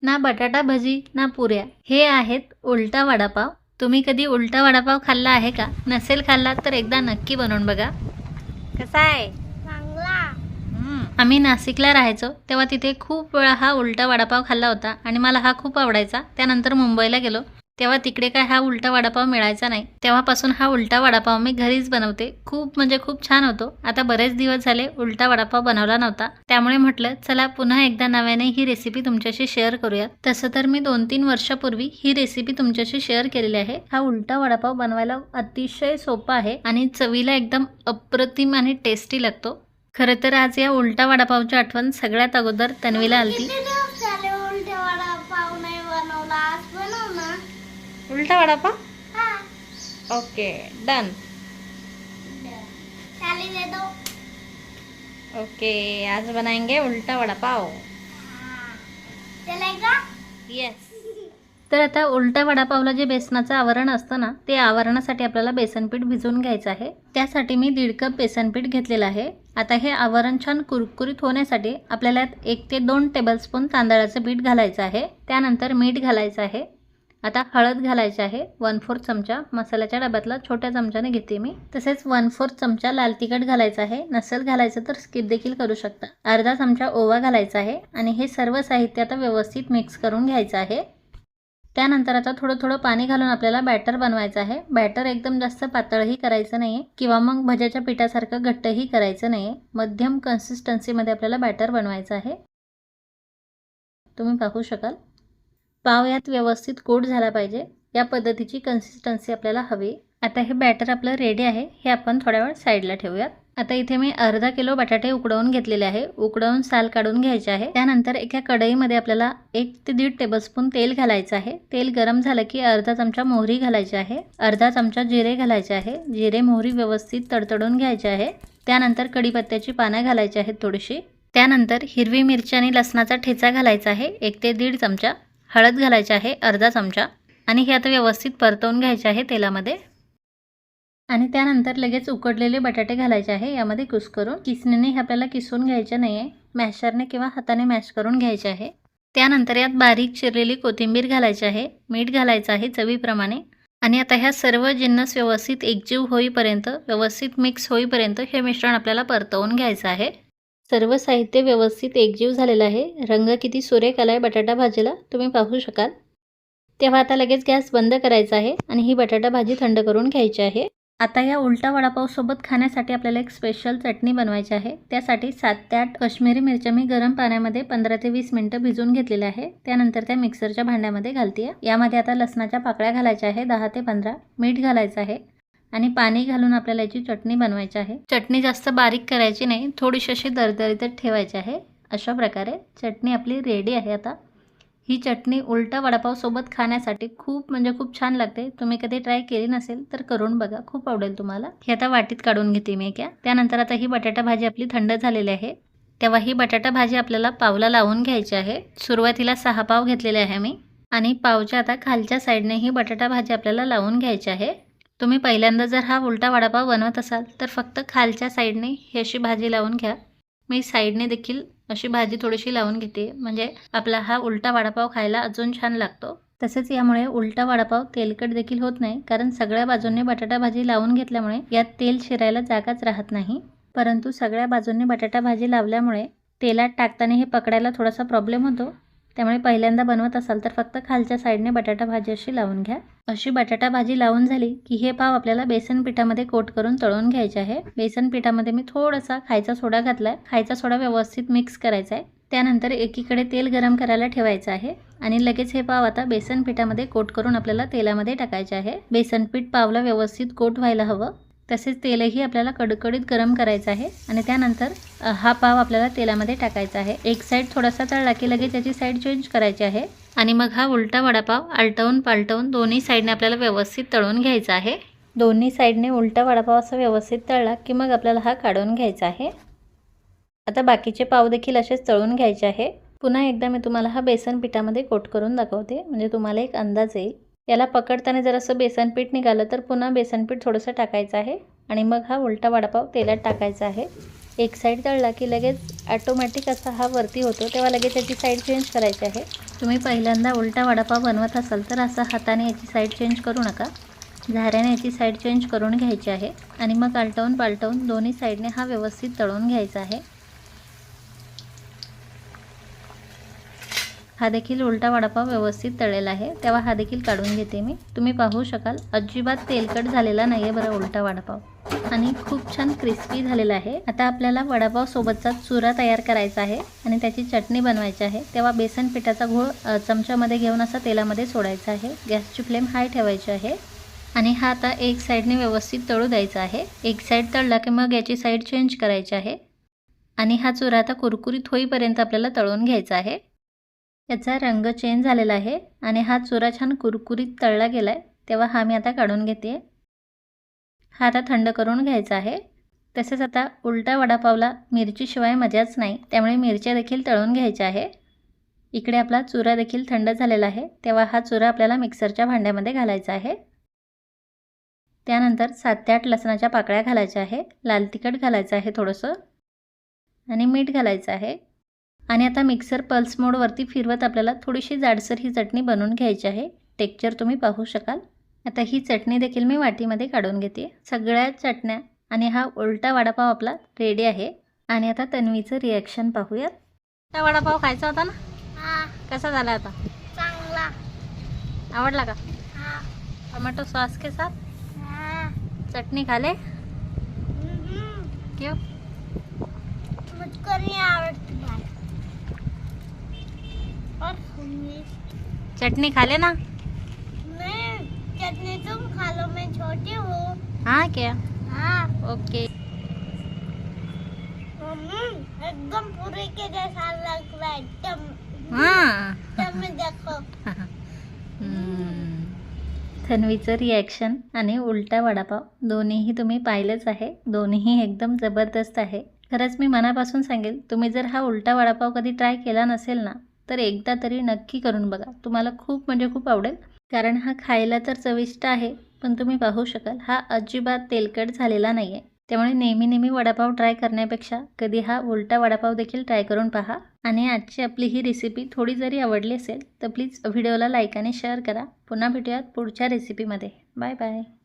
ना बटाटा भजी ना पुऱ्या, हे आहेत उलटा वडापाव. तुम्ही कधी उलटा वडापाव खाल्ला आहे का? नसेल खाल्ला तर एकदा नक्की बनवून बघा. कसा आहे? आम्ही नाशिकला राहायचो तेव्हा तिथे खूप वेळा हा उलटा वडापाव खाल्ला होता आणि मला हा खूप आवडायचा. त्यानंतर मुंबईला गेलो तेव्हा तिकडे काय हा उलटा वडापाव मिळायचा नाही. तेव्हापासून हा उलटा वडापाव मी घरीच बनवते. खूप म्हणजे खूप छान होतो. आता बरेच दिवस झाले उलटा वडापाव बनवला नव्हता, त्यामुळे म्हटलं चला पुन्हा एकदा नव्याने ही रेसिपी तुमच्याशी शेअर करूयात. तसं तर मी 2-3 वर्षापूर्वी ही रेसिपी तुमच्याशी शेअर केलेली आहे. हा उलटा वडापाव बनवायला अतिशय सोपा आहे आणि चवीला एकदम अप्रतिम आणि टेस्टी लागतो. खरं तर आज या उलटा वडापावची आठवण सगळ्यात अगोदर तन्वीला आलती. उलटा वडापाव ओके डन. ओके आज बनाएंगे उलटा वडापाव. येस. तर आता उलटा वडापावला जे बेसनाचं आवरण असतं ना, ते आवरणासाठी आपल्याला बेसनपीठ भिजवून घ्यायचं आहे. त्यासाठी मी 1.5 कप बेसनपीठ घेतलेलं आहे. आता हे आवरण छान कुरकुरीत होण्यासाठी आपल्याला 1 ते 2 टेबलस्पून तांदळाचं पीठ घालायचं आहे. त्यानंतर मीठ घालायचं आहे. आता हळद घालायची आहे 1/4 चमचा. मसाल्याच्या डब्यातला छोट्या चमच्याने घेते मी. तसेच 1/4 चमचा लाल तिखट घालायचं आहे. नसेल घालायचं तर स्किप देखील करू शकता. अर्धा चमचा ओवा घालायचा आहे आणि हे सर्व साहित्य आता व्यवस्थित मिक्स करून घ्यायचं आहे. त्यानंतर आता थोडं पाणी घालून आपल्याला बॅटर बनवायचं आहे. बॅटर एकदम जास्त पातळही करायचं नाहीये किंवा मग भज्याच्या पिठासारखं घट्टही करायचं नाहीये. मध्यम कन्सिस्टन्सीमध्ये आपल्याला बॅटर बनवायचं आहे. तुम्ही पाहू शकाल पाव यात व्यवस्थित कोट झाला पाहिजे, या पद्धतीची कन्सिस्टन्सी आपल्याला हवी. आता हे बॅटर आपलं रेडी आहे. हे आपण थोड्या वेळ साईडला ठेवूयात. आता इथे मी अर्धा किलो बटाटे उकडवून घेतलेले आहे. उकडवून साल काढून घ्यायचे आहे. त्यानंतर एका कढईमध्ये आपल्याला 1 ते 1.5 टेबलस्पून तेल घालायचं आहे. तेल गरम झालं की अर्धा चमचा मोहरी घालायची आहे. अर्धा चमचा जिरे घालायचे आहे. जिरे मोहरी व्यवस्थित तडतडून घ्यायचे आहे. त्यानंतर कढीपत्त्याची पानं घालायची आहेत थोडीशी. त्यानंतर हिरवी मिरची आणि लसणाचा ठेचा घालायचा आहे 1 ते 1.5 चमचा. हळद घालायची आहे अर्धा चमचा आणि हे आता व्यवस्थित परतवून घ्यायचे आहे तेलामध्ये. आणि त्यानंतर लगेच उकडलेले बटाटे घालायचे आहे यामध्ये कुस्करून. किसणीने हे आपल्याला किसून घ्यायचे नाही आहे, मॅशरने किंवा हाताने मॅश करून घ्यायचे आहे. त्यानंतर यात बारीक चिरलेली कोथिंबीर घालायची आहे. मीठ घालायचं आहे चवीप्रमाणे. आणि आता ह्या सर्व जिन्नस व्यवस्थित एकजीव होईपर्यंत, व्यवस्थित मिक्स होईपर्यंत हे मिश्रण आपल्याला परतवून घ्यायचं आहे. सर्व साहित्य व्यवस्थित एकजीव झालेलं आहे. रंग किती सुरेख आलाय बटाटा भाजीला तुम्ही पाहू शकाल. तेव्हा आता लगेच गॅस बंद करायचा आहे आणि ही बटाटा भाजी थंड करून घ्यायची आहे. आता या उलटा वडापाव सोबत खाण्यासाठी आपल्याला एक स्पेशल चटणी बनवायची आहे. त्यासाठी 7 ते 8 काश्मीरी मिरच्या मी गरम पाण्यामध्ये 15 ते 20 मिनिटं भिजवून घेतलेल्या आहे. त्यानंतर त्या मिक्सरच्या भांड्यामध्ये घालते. यामध्ये आता लसणाच्या पाकळ्या घालायच्या आहे 10 ते 15. मीठ घालायचं आहे आणि पाणी घालून आपल्याला याची चटणी बनवायची आहे. चटणी जास्त बारीक करायची नाही, थोडीशी अशी दरदरीतच ठेवायची आहे. अशा प्रकारे चटणी आपली रेडी आहे. आता ही चटणी उलटा वडापाव सोबत खाण्यासाठी खूप म्हणजे खूप छान लागते. तुम्ही कधी ट्राय केली नसेल तर करून बघा, खूप आवडेल तुम्हाला. ही आता वाटीत काढून घेते मी क्या. त्यानंतर आता ही बटाटा भाजी आपली थंड झालेली आहे. तेव्हा ही बटाटा भाजी आपल्याला पावला लावून घ्यायची आहे. सुरुवातीला 6 पाव घेतलेले आहे मी आणि पावच्या आता खालच्या साईडने ही बटाटा भाजी आपल्याला लावून घ्यायची आहे. तुम्ही पहिल्यांदा जर हा उलटा वडापाव बनवत असाल तर फक्त खालच्या साईडने ही अशी भाजी लावून घ्या. मी साईडने देखील अशी भाजी थोडीशी लावून घेते, म्हणजे आपला हा उलटा वडापाव खायला अजून छान लागतो. तसेच यामुळे उलटा वडापाव तेलकट देखील होत नाही, कारण सगळ्या बाजूंनी बटाटा भाजी लावून घेतल्यामुळे यात तेल शिरायला जागाच राहत नाही. परंतु सगळ्या बाजूंनी बटाटा भाजी लावल्यामुळे तेलात टाकताना हे पकडायला थोडासा प्रॉब्लेम होतो. त्यामुळे पहिल्यांदा बनवत असाल तर फक्त खालच्या साईडने बटाटा भाजी अशी लावून घ्या. अशी बटाटा भाजी लावून झाली की हे पाव आपल्याला बेसन पिठामध्ये कोट करून तळून घ्यायचे आहे. बेसन पिठामध्ये मी थोडासा खायचा सोडा घातलाय. खायचा सोडा व्यवस्थित मिक्स करायचा आहे. त्यानंतर एकीकडे तेल गरम करायला ठेवायचं आहे आणि लगेच हे पाव आता बेसन पिठामध्ये कोट करून आपल्याला तेलामध्ये टाकायचे आहे. बेसन पीठ पावला व्यवस्थित कोट व्हायला हवं. तसेच तेलही आपल्याला कडकडीत गरम करायचं आहे आणि त्यानंतर हा पाव आपल्याला तेलामध्ये टाकायचा आहे. एक साईड थोडासा तळला की लगेच याची साईड चेंज करायची आहे आणि मग हा उलटा वडापाव आलटवून पालटवून दोन्ही साईडने आपल्याला व्यवस्थित तळून घ्यायचा आहे. दोन्ही साईडने उलटा वडापाव असा व्यवस्थित तळला की मग आपल्याला हा काढून घ्यायचा आहे. आता बाकीचे पाव देखील असेच तळून घ्यायचे आहे. पुन्हा एकदा मी तुम्हाला हा बेसन पिठामध्ये कोट करून दाखवते, म्हणजे तुम्हाला एक अंदाज येईल. याला पकडताना जर असं बेसन पीठ निघालं तर पुन्हा बेसन पीठ थोडंसं टाकायचं आहे आणि मग हा उलटा वडापाव तेलात टाकायचा आहे. एक साईड तळला की लगेच ॲटोमॅटिक असा हा वरती होतो, तेव्हा लगेच याची साईड चेंज करायची आहे. तुम्ही पहिल्यांदा उलटा वडापाव बनवत असाल तर असं हाताने याची साईड चेंज करू नका, झाऱ्याने याची साईड चेंज करून घ्यायची आहे आणि मग आलटवून पालटवून दोन्ही साईडने हा व्यवस्थित तळून घ्यायचा आहे. हा देखील उलटा वडापाव व्यवस्थित तळलेला आहे, तेव्हा हा देखील काढून घेते मी. तुम्ही पाहू शकाल अजिबात तेलकट झालेला नाही आहे बरं उलटा वडापाव, आणि खूप छान क्रिस्पी झालेला आहे. आता आपल्याला वडापाव सोबतचा चुरा तयार करायचा आहे आणि त्याची चटणी बनवायची आहे. तेव्हा बेसन पिठाचा घोळ चमच्यामध्ये घेऊन असा तेलामध्ये सोडायचा आहे. गॅसची फ्लेम हाय ठेवायची आहे आणि हा आता एक साईडने व्यवस्थित तळू द्यायचा आहे. एक साईड तळला की मग याची साईड चेंज करायची आहे आणि हा चुरा आता कुरकुरीत होईपर्यंत आपल्याला तळून घ्यायचा आहे. याचा रंग चेंज झालेला आहे आणि हा चुरा छान कुरकुरीत तळला गेला आहे, तेव्हा हा मी आता काढून घेते. हा आता थंड करून घ्यायचा आहे. तसेच आता उलटा वडापावला मिरचीशिवाय मजाच नाही, त्यामुळे मिरच्या देखील तळून घ्यायच्या आहे. इकडे आपला चुरा देखील थंड झालेला आहे, तेव्हा हा चुरा आपल्याला मिक्सरच्या भांड्यामध्ये घालायचा आहे. त्यानंतर 7 ते 8 लसणाच्या पाकळ्या घालायच्या आहे, लाल तिखट घालायचं आहे थोडंसं आणि मीठ घालायचं आहे. आणि आता मिक्सर पल्स मोडवरती फिरवत आपल्याला थोडीशी जाडसर ही चटणी बनवून घ्यायची आहे. टेक्स्चर तुम्ही पाहू शकाल. आता ही चटणी देखील मी वाटीमध्ये काढून घेते. सगळ्या चटण्या आणि हा उलटा वडापाव आपला रेडी आहे. आणि आता तन्वीचं रिॲक्शन पाहूयात. हा वडापाव खायचा होता ना? हाँ, कसा झाला आता? चांगला. आवडला का? हाँ, टोमॅटो सॉस के साथ हाँ, चटणी खाले क्यों? मुझको नहीं आवड़ती भाई. और चटणी खाले ना? मैं चटनी तुम खा लो, मैं छोटी हूँ. हाँ क्या? हाँ. ओके. एकदम पूरे के जैसा लग रहा है. हाँ. तुम्ही देखो. तन्वीचं रिॲक्शन आणि उलटा वडापाव दोन्हीही तुम्ही पाहिलंच आहे. दोन्हीही एकदम जबरदस्त आहे. खरंच मी मनापासून सांगेल, तुम्ही जर हा उलटा वडापाव कधी ट्राय केला नसेल ना, तर एकदा तरी नक्की करून बघा. तुम्हाला खूप म्हणजे खूप आवडेल. कारण हा खायला तर चविष्ट आहे, पण तुम्ही पाहू शकाल हा अजिबात तेलकट झालेला नाही आहे. त्यामुळे नेहमी वडापाव ट्राय करण्यापेक्षा कधी हा उलटा वडापाव देखील ट्राय करून पहा. आणि आजची आपली ही रेसिपी थोडी जरी आवडली असेल तर प्लीज व्हिडिओला लाईक आणि शेअर करा. पुन्हा भेटूयात पुढच्या रेसिपीमध्ये. Bye bye.